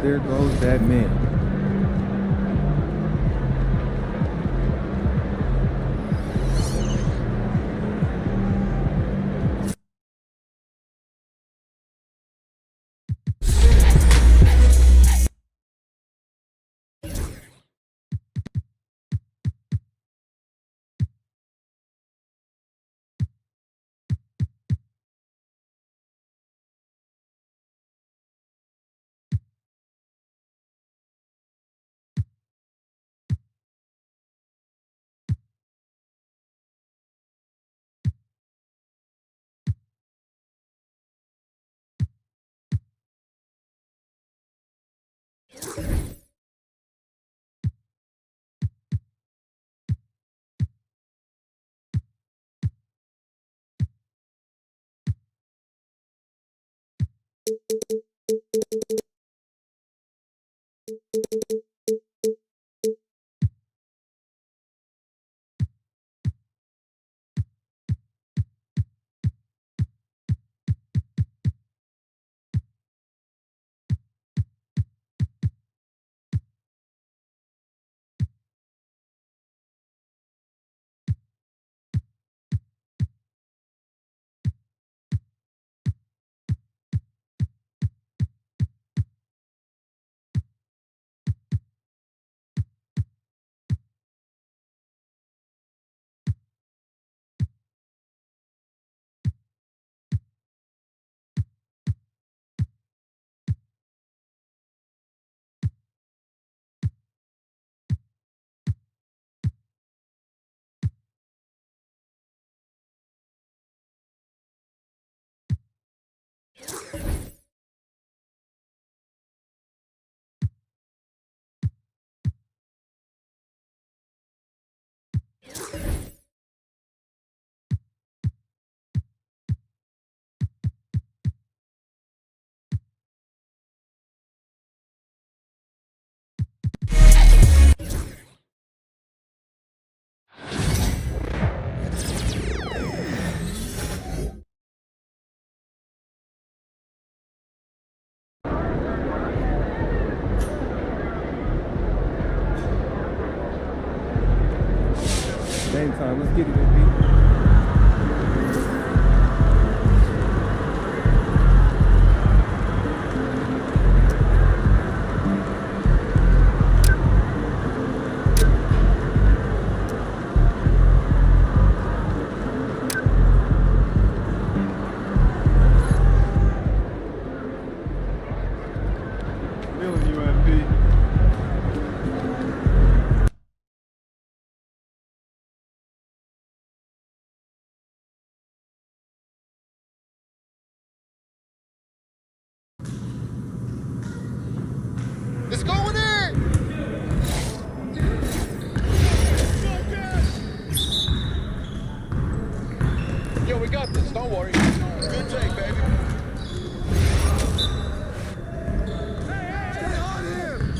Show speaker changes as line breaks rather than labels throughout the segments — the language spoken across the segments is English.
there goes that man. Same time, let's get it, baby.
It's going in! Yo, we got this, don't worry. Good take, baby. Stay on him!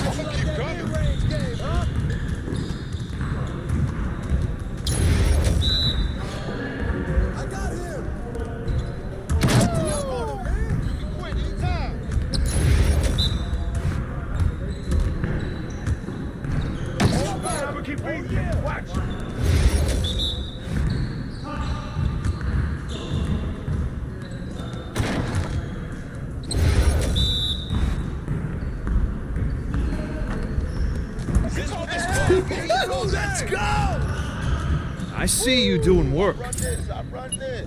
Oh, keep coming. Range game, huh? I got him! Oh, man! You can quit anytime. Keep moving. Yeah. Watch. Let's go.
I see you doing work.
I run this.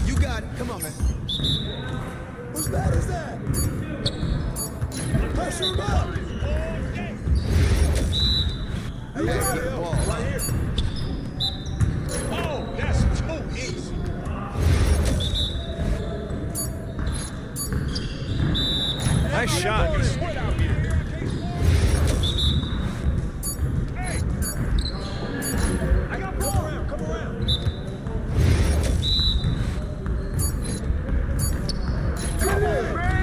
You got it. Come on, man. Whose bad is that? Pressure him up. Hey, get the ball right here. Oh, that's too easy.
Nice shot.
Hey, I got ball around. Come around. Come on, man.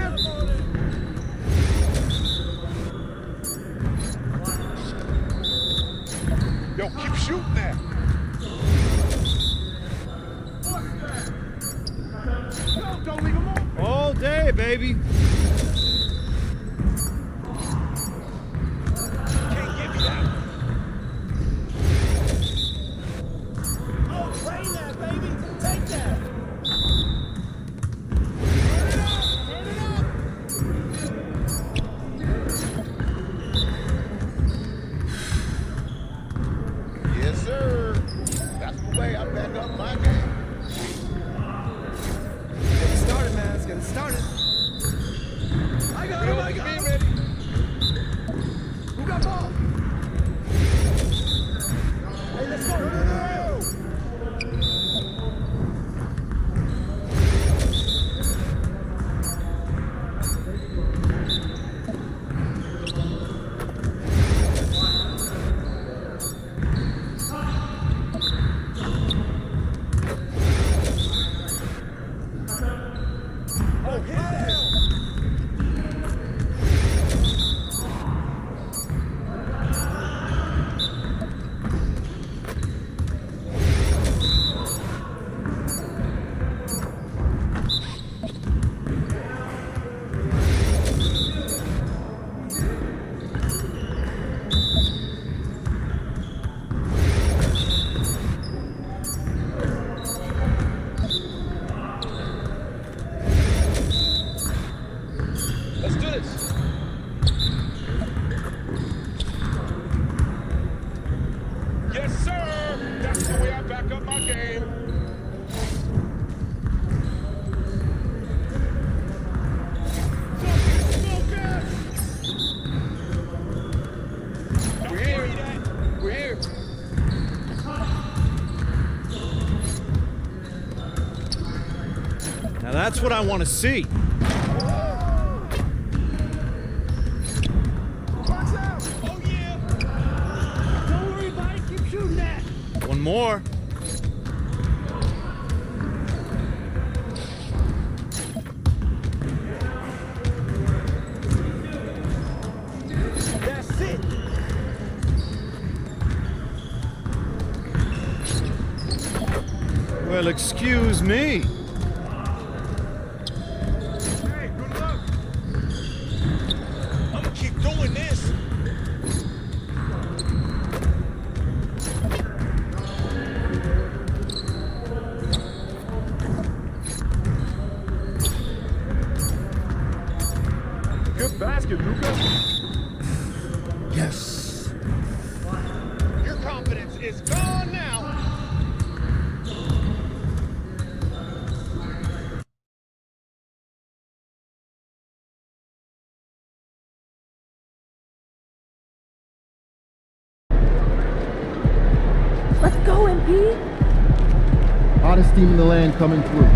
Yo, keep shooting that. No, don't leave him on. Let's do this. Yes, sir. That's the way I back up my game. We're here. We're here.
Now that's what I want to see.
Oh, yeah. Don't worry about it. Keep shooting that.
One more.
That's it.
Well, excuse me.
Hey, good luck. I'm gonna keep doing this. Good basket, Luka.
Yes.
Your confidence is gone now.
Let's go, MP.
Hottest team in the land coming through.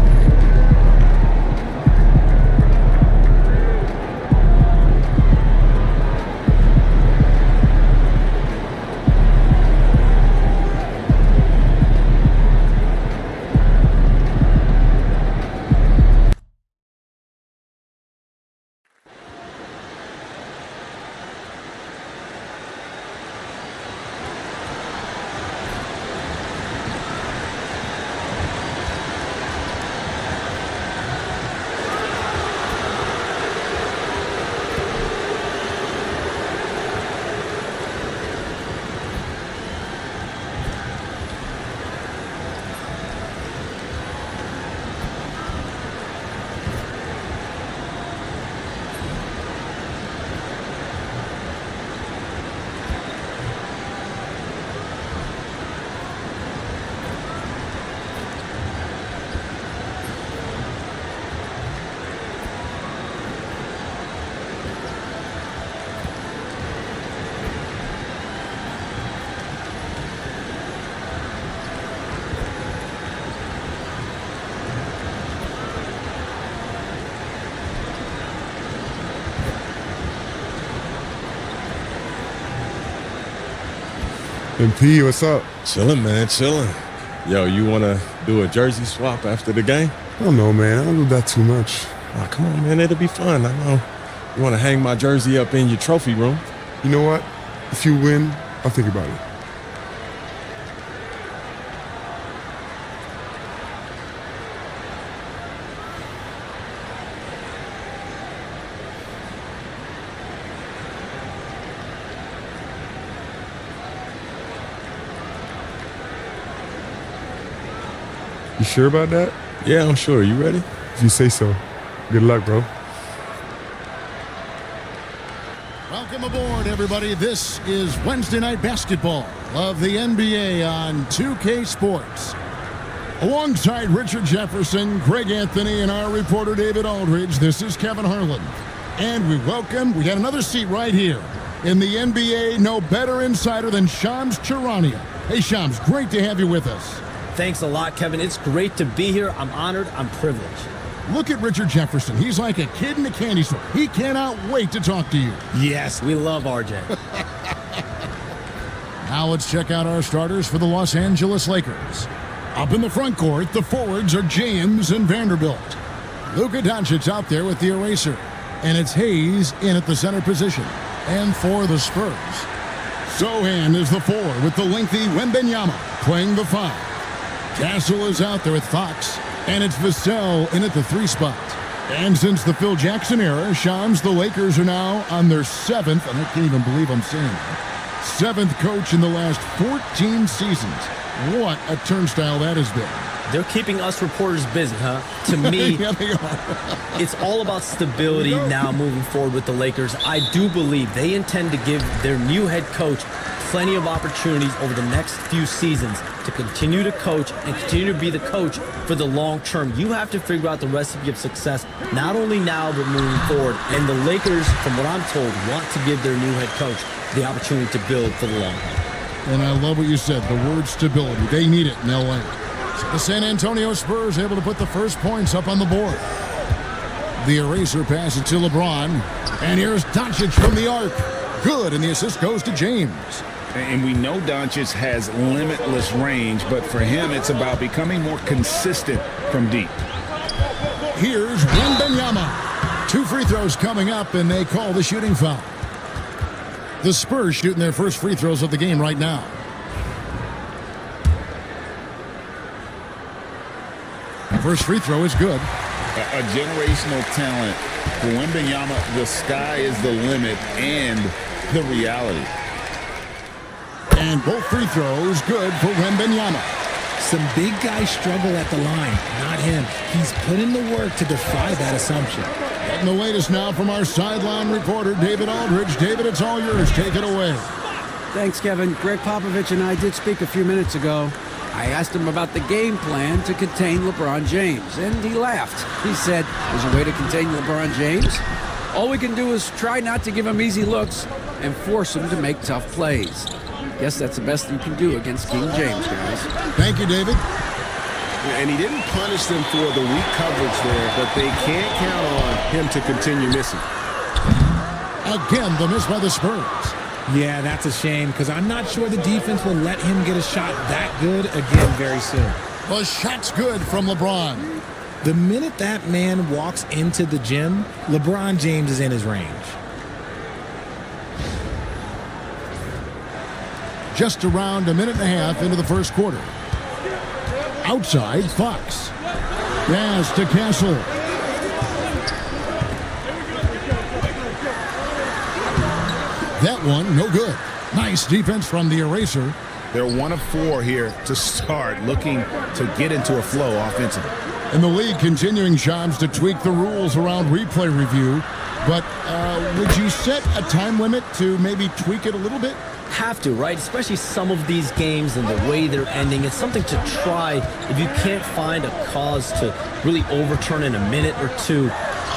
MP, what's up?
Chilling, man, chilling. Yo, you want to do a jersey swap after the game?
I don't know, man. I don't do that too much.
Oh, come on, man. It'll be fun. I know. You want to hang my jersey up in your trophy room?
You know what? If you win, I'll think about it. You sure about that?
Yeah, I'm sure. You ready?
If you say so. Good luck, bro.
Welcome aboard, everybody. This is Wednesday Night Basketball of the NBA on 2K Sports. Alongside Richard Jefferson, Greg Anthony, and our reporter David Aldridge, this is Kevin Harlan. And we got another seat right here in the NBA. No better insider than Shams Charania. Hey, Shams, great to have you with us.
Thanks a lot, Kevin. It's great to be here. I'm honored. I'm privileged.
Look at Richard Jefferson. He's like a kid in a candy store. He cannot wait to talk to you.
Yes, we love RJ.
Now let's check out our starters for the Los Angeles Lakers. Up in the front court, the forwards are James and Vanderbilt. Luka Doncic out there with the eraser. And it's Hayes in at the center position. And for the Spurs, Sohan is the 4 with the lengthy Wembenyama playing the 5. Castle is out there with Fox, and it's Vassell in at the 3 spot. And since the Phil Jackson era, Shams, the Lakers are now on their 7th, and I can't even believe I'm saying that, 7th coach in the last 14 seasons. What a turnstile that has been.
They're keeping us reporters busy, huh? To me,
Yeah, they are.
it's all about stability now moving forward with the Lakers. I do believe they intend to give their new head coach plenty of opportunities over the next few seasons to continue to coach and continue to be the coach for the long term. You have to figure out the recipe of success, not only now, but moving forward. And the Lakers, from what I'm told, want to give their new head coach the opportunity to build for the long haul.
And I love what you said, the word stability. They need it in L.A. So the San Antonio Spurs able to put the first points up on the board. The eraser passes to LeBron. And here's Doncic from the arc. Good, and the assist goes to James.
And we know Doncic has limitless range, but for him, it's about becoming more consistent from deep.
Here's Wembanyama. 2 free throws coming up, and they call the shooting foul. The Spurs shooting their first free throws of the game right now. First free throw is good.
A generational talent. For Wembanyama, the sky is the limit and the reality.
And both free throws good for Wembanyama.
Some big guys struggle at the line, not him. He's put in the work to defy that assumption.
Getting the latest now from our sideline reporter, David Aldridge. David, it's all yours. Take it away.
Thanks, Kevin. Greg Popovich and I did speak a few minutes ago. I asked him about the game plan to contain LeBron James, and he laughed. He said, there's a way to contain LeBron James. All we can do is try not to give him easy looks and force him to make tough plays. Guess that's the best you can do against King James, guys.
Thank you, David.
And he didn't punish them for the weak coverage there, but they can't count on him to continue missing.
Again, the miss by the Spurs.
Yeah, that's a shame because I'm not sure the defense will let him get a shot that good again very soon.
The shot's good from LeBron.
The minute that man walks into the gym, LeBron James is in his range.
Just around a minute and a half into the first quarter. Outside, Fox. Pass to Castle. That one, no good. Nice defense from the eraser.
They're 1 of 4 here to start, looking to get into a flow offensively.
And the league continuing jobs to tweak the rules around replay review. But would you set a time limit to maybe tweak it a little bit?
Have to, right? Especially some of these games and the way they're ending. It's something to try if you can't find a cause to really overturn in a minute or two.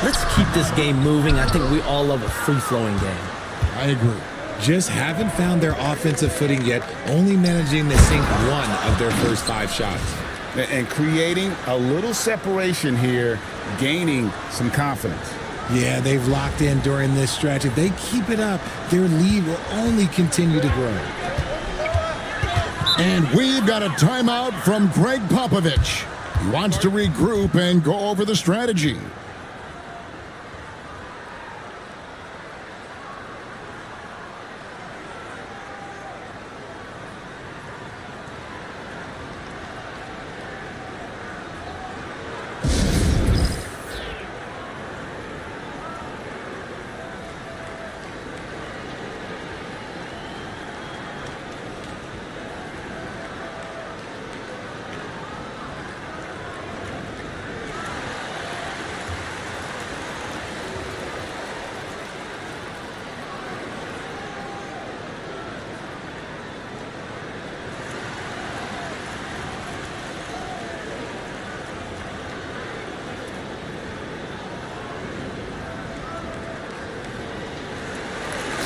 Let's keep this game moving. I think we all love a free-flowing game.
I agree.
Just haven't found their offensive footing yet, only managing to sink 1 of their first 5 shots.
And creating a little separation here, gaining some confidence.
Yeah, they've locked in during this stretch. If they keep it up, their lead will only continue to grow.
And we've got a timeout from Greg Popovich. He wants to regroup and go over the strategy.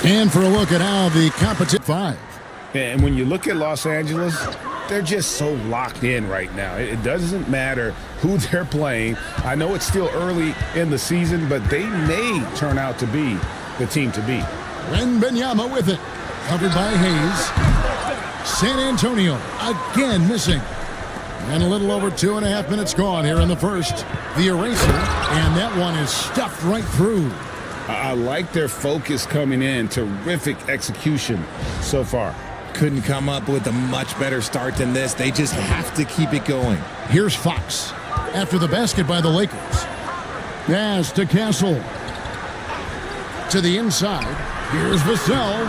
And for a look at how the competition 5.
And when you look at Los Angeles, they're just so locked in right now. It doesn't matter who they're playing. I know it's still early in the season, but they may turn out to be the team to beat.
Wembanyama with it. Covered by Hayes. San Antonio again missing. And a little over 2.5 minutes gone here in the first. The eraser, and that one is stuffed right through.
I like their focus coming in. Terrific execution so far.
Couldn't come up with a much better start than this. They just have to keep it going.
Here's Fox after the basket by the Lakers. Pass to Castle. To the inside. Here's Vassell.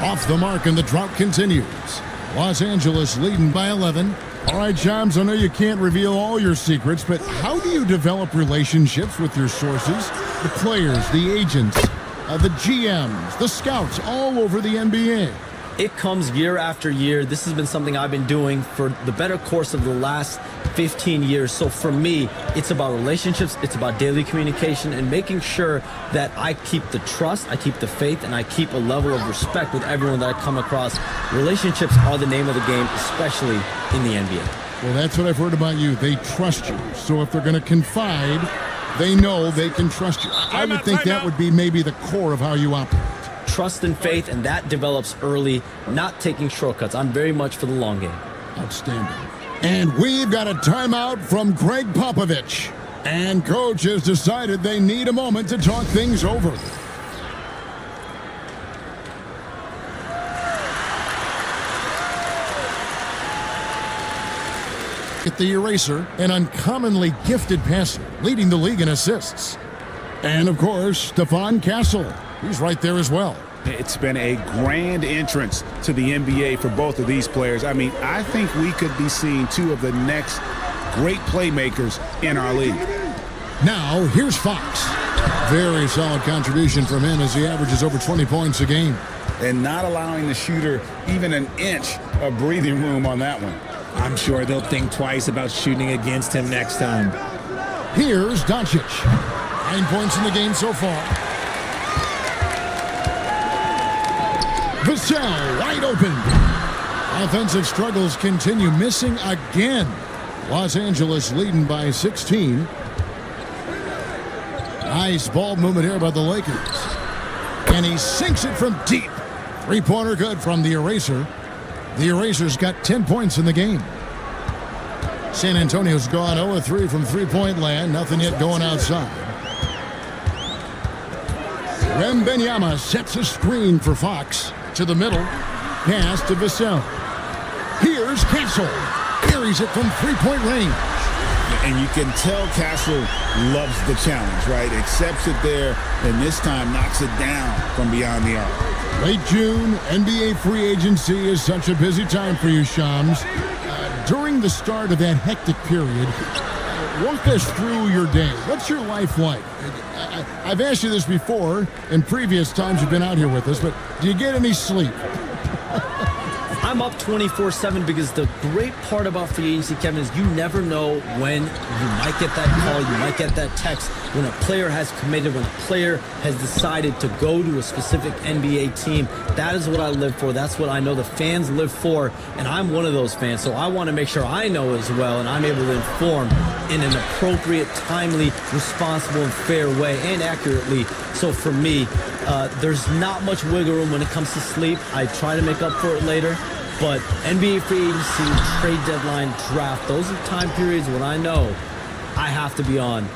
Off the mark, and the drought continues. Los Angeles leading by 11. All right, Shams, I know you can't reveal all your secrets, but how do you develop relationships with your sources, the players, the agents, the GMs, the scouts all over the NBA?
It comes year after year. This has been something I've been doing for the better course of the last 15 years. So for me, it's about relationships, it's about daily communication, and making sure that I keep the trust, I keep the faith, and I keep a level of respect with everyone that I come across. Relationships are the name of the game, especially in the NBA.
Well, that's what I've heard about you. They trust you. So if they're going to confide, they know they can trust you. I would think that would be maybe the core of how you operate.
Trust and faith, and that develops early, not taking shortcuts. I'm very much for the long game.
Outstanding. And we've got a timeout from Greg Popovich. And coach has decided they need a moment to talk things over. At the eraser, an uncommonly gifted passer, leading the league in assists. And of course, Stefan Castle. He's right there as well.
It's been a grand entrance to the NBA for both of these players. I mean, I think we could be seeing two of the next great playmakers in our league.
Now, here's Fox. Very solid contribution from him as he averages over 20 points a game.
And not allowing the shooter even an inch of breathing room on that one.
I'm sure they'll think twice about shooting against him next time.
Here's Doncic. 9 points in the game so far. Vassell wide open. Offensive struggles continue, missing again. Los Angeles leading by 16. Nice ball movement here by the Lakers. And he sinks it from deep. Three-pointer good from the eraser. The eraser's got 10 points in the game. San Antonio's gone 0-3 from three-point land. Nothing yet going outside. Wembanyama sets a screen for Fox. To the middle. Pass to Vassell. Here's Castle. Carries it from three-point range.
And you can tell Castle loves the challenge, right? Accepts it there, and this time knocks it down from beyond the arc.
Late June, NBA free agency is such a busy time for you, Shams. During the start of that hectic period, walk us through your day. What's your life like? I've asked you this before in previous times you've been out here with us, but do you get any sleep?
I'm up 24/7 because the great part about free agency, Kevin, is you never know when you might get that call, you might get that text, when a player has committed, when a player has decided to go to a specific NBA team. That is what I live for. That's what I know the fans live for, and I'm one of those fans, so I want to make sure I know as well, and I'm able to inform in an appropriate, timely, responsible, and fair way, and accurately. So for me, there's not much wiggle room when it comes to sleep. I try to make up for it later. But NBA free agency, trade deadline, draft, those are time periods when I know I have to be on.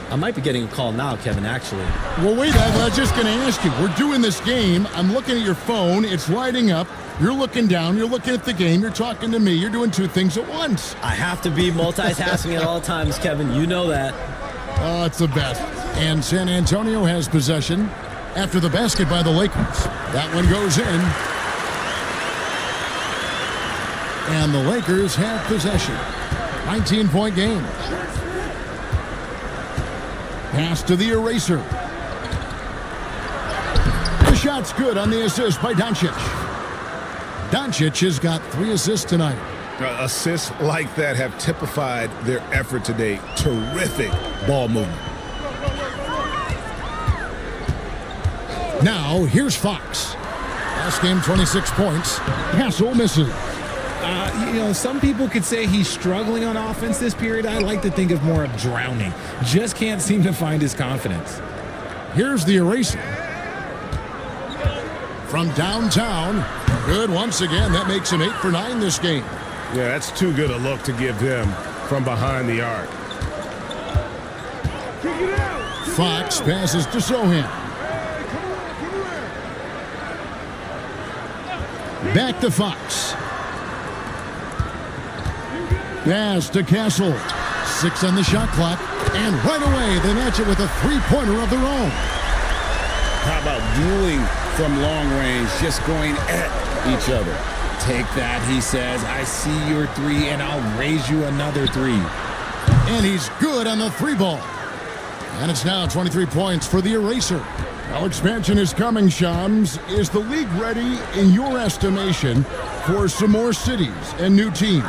I might be getting a call now, Kevin, actually.
Well, wait, I was just going to ask you. We're doing this game. I'm looking at your phone. It's lighting up. You're looking down. You're looking at the game. You're talking to me. You're doing two things at once.
I have to be multitasking at all times, Kevin. You know that.
Oh, it's the best. And San Antonio has possession after the basket by the Lakers. That one goes in. And the Lakers have possession. 19-point game. Pass to the eraser. The shot's good on the assist by Doncic. Doncic has got 3 assists tonight.
Assists like that have typified their effort today. Terrific ball movement.
Now, here's Fox. Last game, 26 points. Castle misses.
Some people could say he's struggling on offense this period. I like to think of more of drowning. Just can't seem to find his confidence.
Here's the eraser. From downtown. Good once again. That makes him 8 for 9 this game.
Yeah, that's too good a look to give him from behind the arc.
Fox passes to Sohan. Back to Fox. Pass to Castle. 6 on the shot clock. And right away, they match it with a three-pointer of their own.
How about dueling from long range, just going at each other?
Take that, he says. I see your three, and I'll raise you another three.
And he's good on the three ball. And it's now 23 points for the eraser. Now expansion is coming, Shams. Is the league ready, in your estimation, for some more cities and new teams?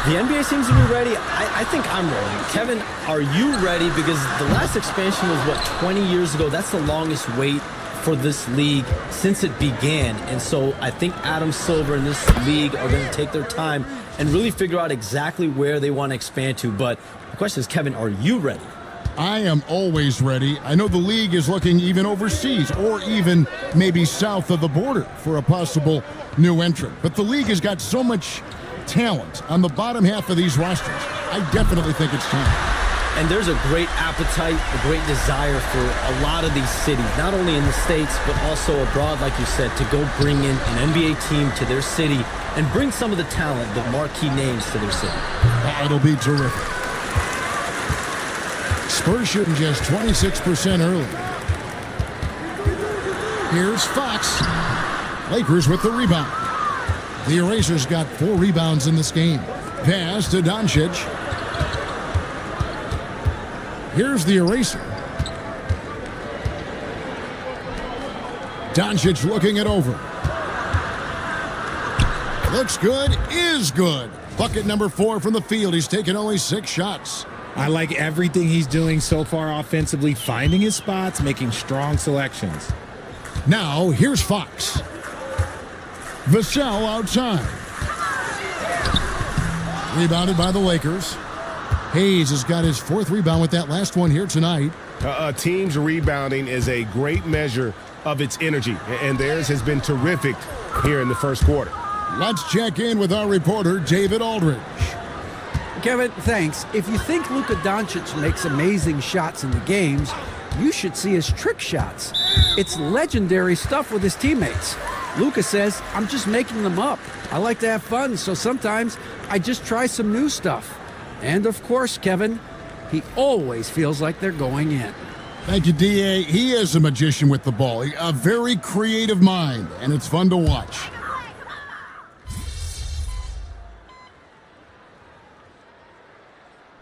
The NBA seems to be ready. I think I'm ready. Kevin, are you ready? Because the last expansion was, 20 years ago? That's the longest wait for this league since it began. And so I think Adam Silver and this league are going to take their time and really figure out exactly where they want to expand to. But the question is, Kevin, are you ready?
I am always ready. I know the league is looking even overseas or even maybe south of the border for a possible new entrant. But the league has got so much talent on the bottom half of these rosters. I definitely think it's time.
And there's a great appetite, a great desire for a lot of these cities, not only in the States, but also abroad, like you said, to go bring in an NBA team to their city and bring some of the talent, the marquee names to their city.
It'll be terrific. Spurs shooting just 26% early. Here's Fox. Lakers with the rebound. The Erasers got 4 rebounds in this game. Pass to Doncic. Here's the Eraser. Doncic looking it over. Looks good, is good. Bucket number 4 from the field. He's taken only 6 shots.
I like everything he's doing so far offensively, finding his spots, making strong selections.
Now, here's Fox. Vassell outside. Rebounded by the Lakers. Hayes has got his 4th rebound with that last one here tonight.
A team's rebounding is a great measure of its energy, and theirs has been terrific here in the first quarter.
Let's check in with our reporter, David Aldridge.
Kevin, thanks. If you think Luka Doncic makes amazing shots in the games, you should see his trick shots. It's legendary stuff with his teammates. Luka says, I'm just making them up. I like to have fun, so sometimes I just try some new stuff. And of course, Kevin, he always feels like they're going in.
Thank you, D.A. He is a magician with the ball. A very creative mind, and it's fun to watch.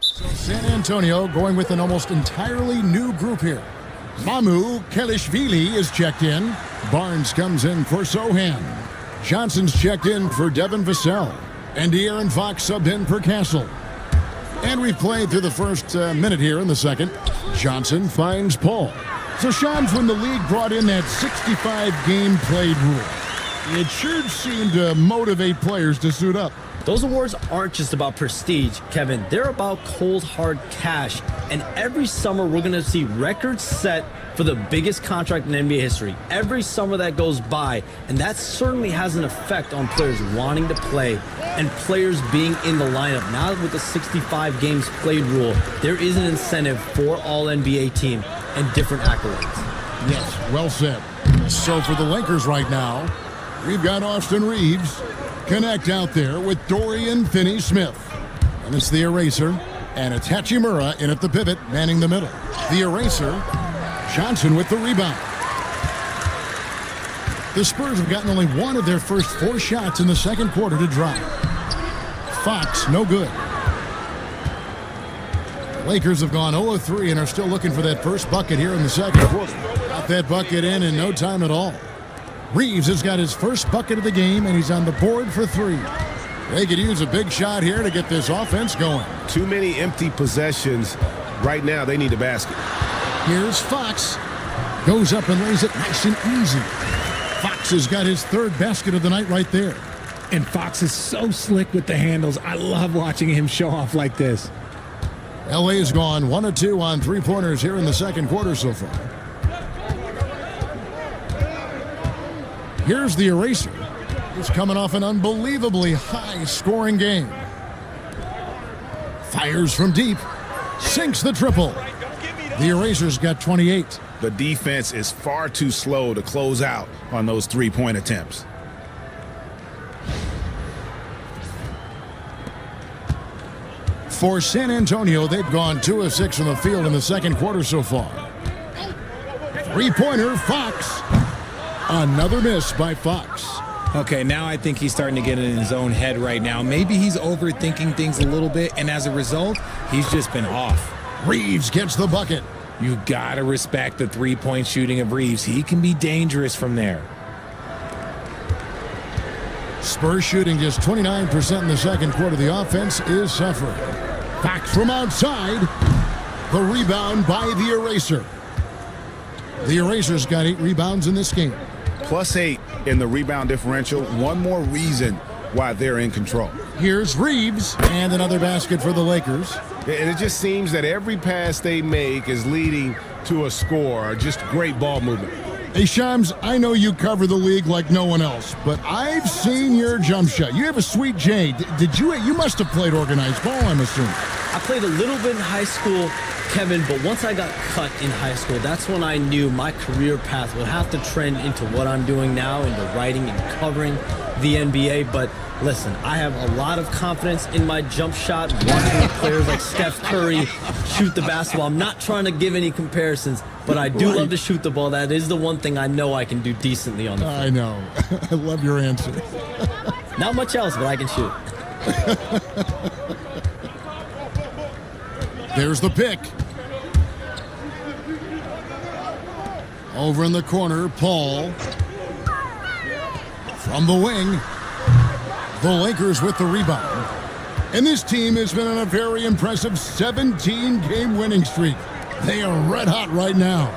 So San Antonio going with an almost entirely new group here. Mamu Kelishvili is checked in. Barnes comes in for Sohan. Johnson's checked in for Devin Vassell. And De'Aaron Fox subbed in for Castle. And we've played through the first minute here in the second. Johnson finds Paul. So Shams, when the league brought in that 65-game played rule, it sure seemed to motivate players to suit up.
Those awards aren't just about prestige, Kevin. They're about cold, hard cash. And every summer, we're going to see records set for the biggest contract in NBA history. Every summer that goes by, and that certainly has an effect on players wanting to play and players being in the lineup. Now with the 65 games played rule, there is an incentive for all NBA team and different accolades.
Yes, well said. So for the Lakers right now, we've got Austin Reeves connect out there with Dorian Finney-Smith. And it's the Eraser, and it's Hachimura in at the pivot, manning the middle. The Eraser, Johnson with the rebound. The Spurs have gotten only 1 of their first 4 shots in the second quarter to drop. Fox, no good. The Lakers have gone 0 of 3 and are still looking for that first bucket here in the second quarter. Got that bucket in no time at all. Reeves has got his first bucket of the game, and he's on the board for 3. They could use a big shot here to get this offense going.
Too many empty possessions. Right now, they need a basket.
Here's Fox. Goes up and lays it nice and easy. Fox has got his 3rd basket of the night right there.
And Fox is so slick with the handles. I love watching him show off like this.
LA has gone 1 of 2 on 3-pointers here in the second quarter so far. Here's the Eraser. He's coming off an unbelievably high-scoring game. Fires from deep. Sinks the triple. The Eraser's got 28.
The defense is far too slow to close out on those 3-point attempts.
For San Antonio, they've gone 2 of 6 from the field in the second quarter so far. 3-pointer, Fox. Another miss by Fox.
Okay, now I think he's starting to get in his own head right now. Maybe he's overthinking things a little bit, and as a result, he's just been off.
Reeves gets the bucket.
You gotta respect the three-point shooting of Reeves. He can be dangerous from there.
Spurs shooting just 29% in the second quarter. The offense is suffering. Back from outside. The rebound by the Eraser. The Eraser's got 8 rebounds in this game.
+8 in the rebound differential. One more reason why they're in control.
Here's Reeves, and another basket for the Lakers.
And it just seems that every pass they make is leading to a score. Just great ball movement.
Hey, Shams, I know you cover the league like no one else, but I've seen your jump shot. You have a sweet J. Did you? You must have played organized ball, I'm assuming.
I played a little bit in high school, Kevin, but once I got cut in high school, that's when I knew my career path would have to trend into what I'm doing now, into writing and covering the NBA. But listen, I have a lot of confidence in my jump shot, watching players like Steph Curry shoot the basketball. I'm not trying to give any comparisons, but I do love to shoot the ball. That is the one thing I know I can do decently on the field.
I know. I love your answer.
Not much else, but I can shoot.
There's the pick. Over in the corner, Paul. From the wing. The Lakers with the rebound. And this team has been on a very impressive 17-game winning streak. They are red hot right now.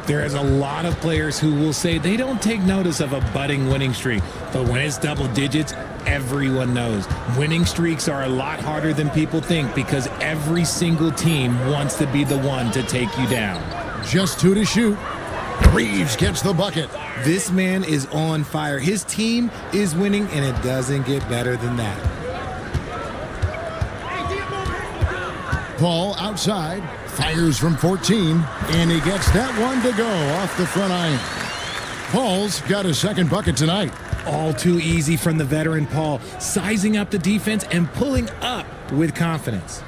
There is a lot of players who will say they don't take notice of a budding winning streak, but when it's double digits, everyone knows. Winning streaks are a lot harder than people think because every single team wants to be the one to take you down.
Just 2 to shoot. Reeves gets the bucket.
This man is on fire. His team is winning, and it doesn't get better than that.
Paul outside, fires from 14, and he gets that one to go off the front iron. Paul's got his second bucket tonight.
All too easy from the veteran Paul, sizing up the defense and pulling up with confidence.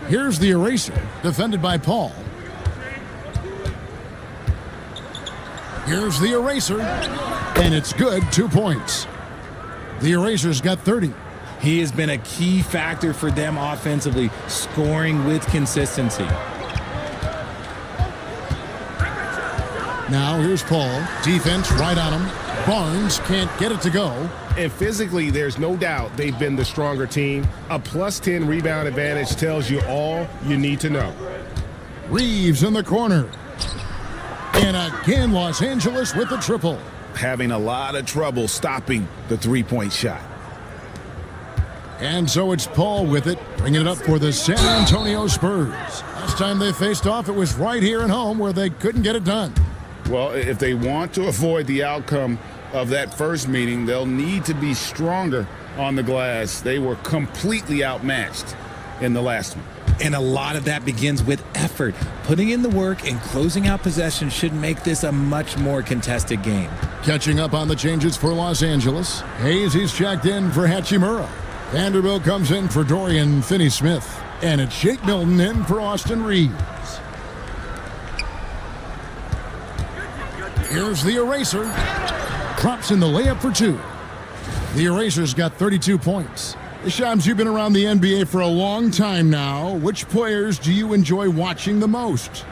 Here's the Eraser, defended by Paul. Here's the Eraser, and it's good, 2 points. The Eraser's got 30.
He has been a key factor for them offensively, scoring with consistency.
Now here's Paul. Defense right on him. Barnes can't get it to go.
And physically, there's no doubt they've been the stronger team. A +10 rebound advantage tells you all you need to know.
Reeves in the corner. And again, Los Angeles with the triple.
Having a lot of trouble stopping the three-point shot.
And so it's Paul with it, bringing it up for the San Antonio Spurs. Last time they faced off, it was right here at home where they couldn't get it done.
Well, if they want to avoid the outcome of that first meeting, they'll need to be stronger on the glass. They were completely outmatched in the last one.
And a lot of that begins with effort. Putting in the work and closing out possession should make this a much more contested game.
Catching up on the changes for Los Angeles. Hayes, he's checked in for Hachimura. Vanderbilt comes in for Dorian Finney-Smith. And it's Shake Milton in for Austin Reeves. Here's the Eraser. Drops in the layup for 2. The Eraser's got 32 points. Shams, you've been around the NBA for a long time now. Which players do you enjoy watching the most?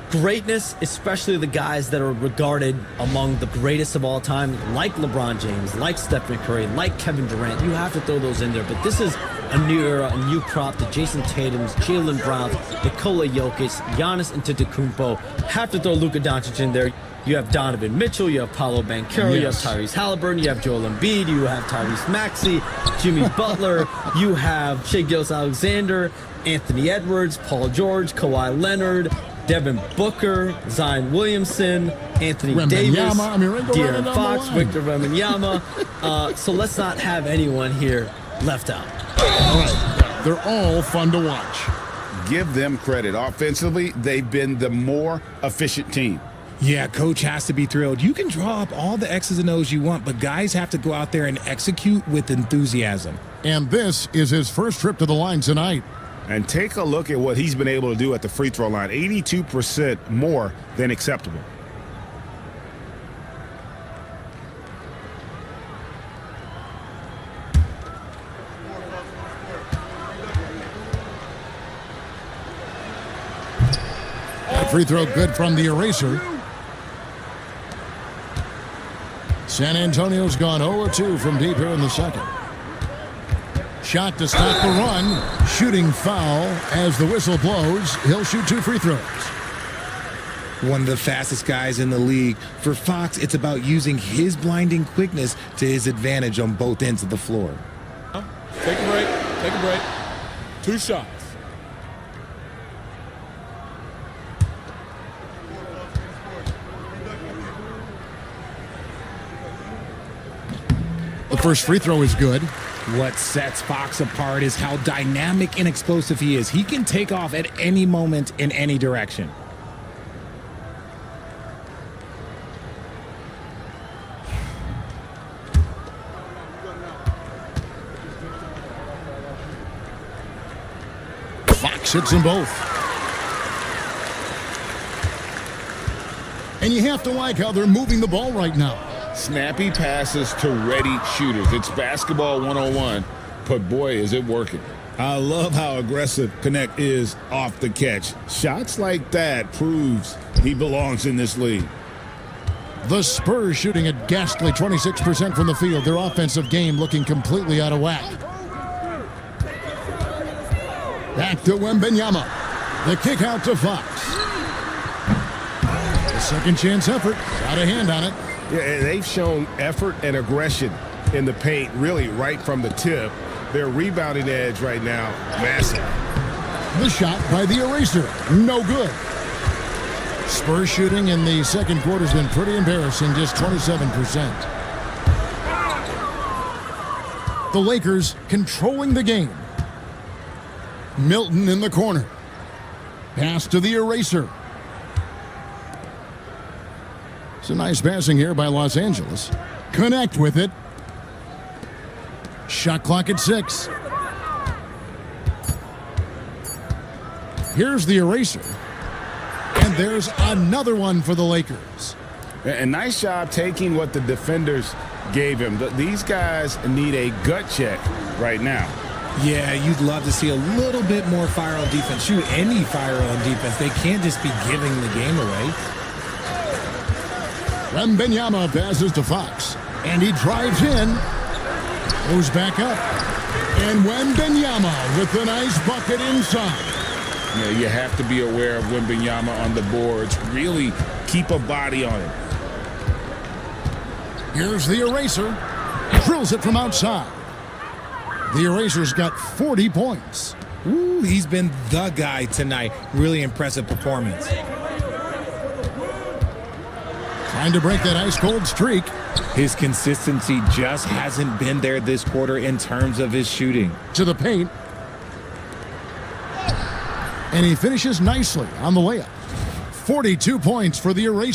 Greatness, especially the guys that are regarded among the greatest of all time, like LeBron James, like Stephen Curry, like Kevin Durant. You have to throw those in there. But this is a new era, a new crop. The Jason Tatums, Jaylen Browns, Nikola Jokic, Giannis Antetokounmpo. Have to throw Luka Doncic in there. You have Donovan Mitchell, you have Paolo Banchero, you have Tyrese Halliburton, you have Joel Embiid, you have Tyrese Maxey, Jimmy Butler, you have Shai Gilgeous-Alexander, Anthony Edwards, Paul George, Kawhi Leonard, Devin Booker, Zion Williamson, Anthony Davis, De'Aaron Fox, Victor Wembanyama. So let's not have anyone here left out.
All right. They're all fun to watch.
Give them credit. Offensively, they've been the more efficient team.
Yeah, coach has to be thrilled. You can draw up all the X's and O's you want, but guys have to go out there and execute with enthusiasm.
And this is his first trip to the line tonight.
And take a look at what he's been able to do at the free throw line. 82% more than acceptable.
free throw good from the eraser. San Antonio's gone 0-2 from deep here in the second. Shot to stop the run. Shooting foul as the whistle blows. He'll shoot 2 free throws.
One of the fastest guys in the league. For Fox, it's about using his blinding quickness to his advantage on both ends of the floor.
Take a break. Take a break. 2 shots.
The first free throw is good.
What sets Fox apart is how dynamic and explosive he is. He can take off at any moment in any direction.
Fox hits them both. And you have to like how they're moving the ball right now.
Snappy passes to ready shooters. It's basketball 101, but boy, is it working. I love how aggressive Connect is off the catch. Shots like that proves he belongs in this league.
The Spurs shooting a ghastly 26% from the field. Their offensive game looking completely out of whack. Back to Wembanyama. The kick out to Fox. The second chance effort. Got a hand on it.
Yeah, they've shown effort and aggression in the paint, really right from the tip. Their rebounding edge right now, massive.
The shot by the eraser. No good. Spurs shooting in the second quarter has been pretty embarrassing, just 27%. The Lakers controlling the game. Milton in the corner. Pass to the eraser. It's a nice passing here by Los Angeles. Connect with it. Shot clock at 6. Here's the eraser. And there's another one for the Lakers.
A nice job taking what the defenders gave him. These guys need a gut check right now.
Yeah, you'd love to see a little bit more fire on defense. Shoot, any fire on defense. They can't just be giving the game away.
Wembanyama passes to Fox. And he drives in. Goes back up. And Wembanyama with the nice bucket inside.
Yeah, you have to be aware of Wembanyama on the boards. Really keep a body on it.
Here's the eraser. Drills it from outside. The eraser's got 40 points.
Ooh, he's been the guy tonight. Really impressive performance.
Trying to break that ice-cold streak.
His consistency just hasn't been there this quarter in terms of his shooting.
To the paint. And he finishes nicely on the layup. 42 points for the eraser.